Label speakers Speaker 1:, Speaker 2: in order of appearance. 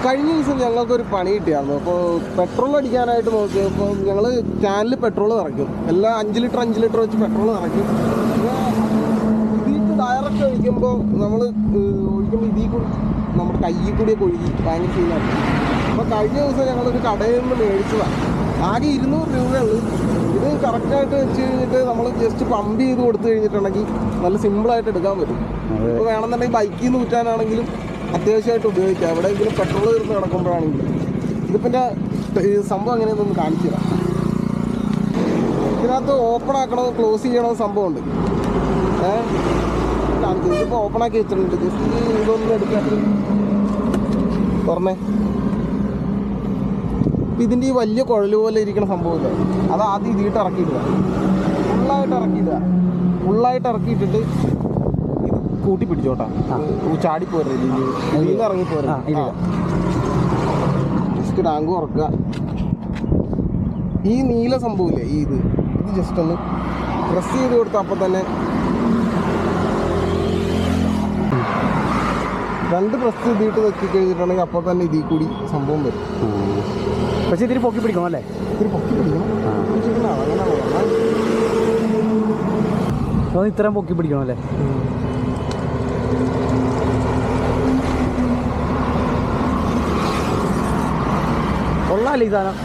Speaker 1: കഴിഞ്ഞ ദിവസം ഞങ്ങൾക്കൊരു പണി കിട്ടിയായിരുന്നു. അപ്പോൾ പെട്രോൾ അടിക്കാനായിട്ട് നോക്കിയപ്പോൾ ഞങ്ങൾ ക്യാനിൽ പെട്രോൾ നിറയ്ക്കും. എല്ലാം 5 ലിറ്റർ വെച്ച് പെട്രോൾ നിറയ്ക്കും. ഇതിൽ ഡയറക്റ്റ് ഒഴിക്കുമ്പോൾ ഇതിൽ കൂടി നമ്മുടെ കയ്യിൽ കൂടിയൊക്കെ ഒഴുകി ഭയങ്കര സീനാണ്. അപ്പോൾ കഴിഞ്ഞ ദിവസം ഞങ്ങളൊരു കടയിൽ നിന്ന് മേടിച്ചതാണ്. ആകെ 200 രൂപയുള്ളൂ. ഇത് കറക്റ്റായിട്ട് വെച്ച് കഴിഞ്ഞിട്ട് നമ്മൾ ജസ്റ്റ് പമ്പ് ചെയ്ത് കൊടുത്തു കഴിഞ്ഞിട്ടുണ്ടെങ്കിൽ നല്ല സിമ്പിളായിട്ട് എടുക്കാൻ പറ്റും. ഇപ്പോൾ വേണമെന്നുണ്ടെങ്കിൽ ബൈക്കിൽ നിന്ന് ഊറ്റാനാണെങ്കിലും അത്യാവശ്യമായിട്ട് ഉപയോഗിക്കാം. എവിടെയെങ്കിലും പെട്രോൾ തീർന്ന് കിടക്കുമ്പോഴാണെങ്കിലും. ഇതിപ്പോൾ സംഭവം എങ്ങനെയൊന്നും കാണിച്ചു തരാം. ഇതിനകത്ത് ഓപ്പൺ ആക്കണത് ക്ലോസ് ചെയ്യണത് സംഭവമുണ്ട്. കാണിച്ചു. ഇതിപ്പോൾ ഓപ്പൺ ആക്കി വെച്ചിട്ടുണ്ട്. ജസ്റ്റ് ഇതൊന്നും എടുക്കാത്ത തുറന്നേ. ഇപ്പം ഇതിൻ്റെ ഈ വലിയ കുഴൽ പോലെ ഇരിക്കുന്ന സംഭവമില്ല, അത് ആദ്യം ഇതിട്ട് ഇറക്കിയിടുക. ഫുള്ളായിട്ട് ഇറക്കിയിട്ടിട്ട് ഇത് കൂട്ടി പിടിച്ചോട്ടാ. ചാടിപ്പോരുത്, ഇതിൽ നിന്ന് ഇറങ്ങിപ്പോരുത്. Just tank ഉറക്കുക. ഈ നീല സംഭവമില്ലേ, ഇത് ജസ്റ്റ് ഒന്ന് പ്രസ് ചെയ്ത് കൊടുത്താൽ അപ്പം തന്നെ 2 പ്രസ് ചെയ്തിട്ട് വെച്ച് കഴിഞ്ഞിട്ടുണ്ടെങ്കിൽ അപ്പോൾ തന്നെ ഇതിൽ കൂടി സംഭവം വരും.
Speaker 2: പക്ഷേ ഇതിൽ പൊക്കി പിടിക്കണം അല്ലേ?
Speaker 1: ഇതിൽ പൊക്കി പിടിക്കണം. അങ്ങനെ
Speaker 2: ഇത്രയും പൊക്കി പിടിക്കണം അല്ലേ? കൊള്ളാമല്ലേ ഈ സാധനം?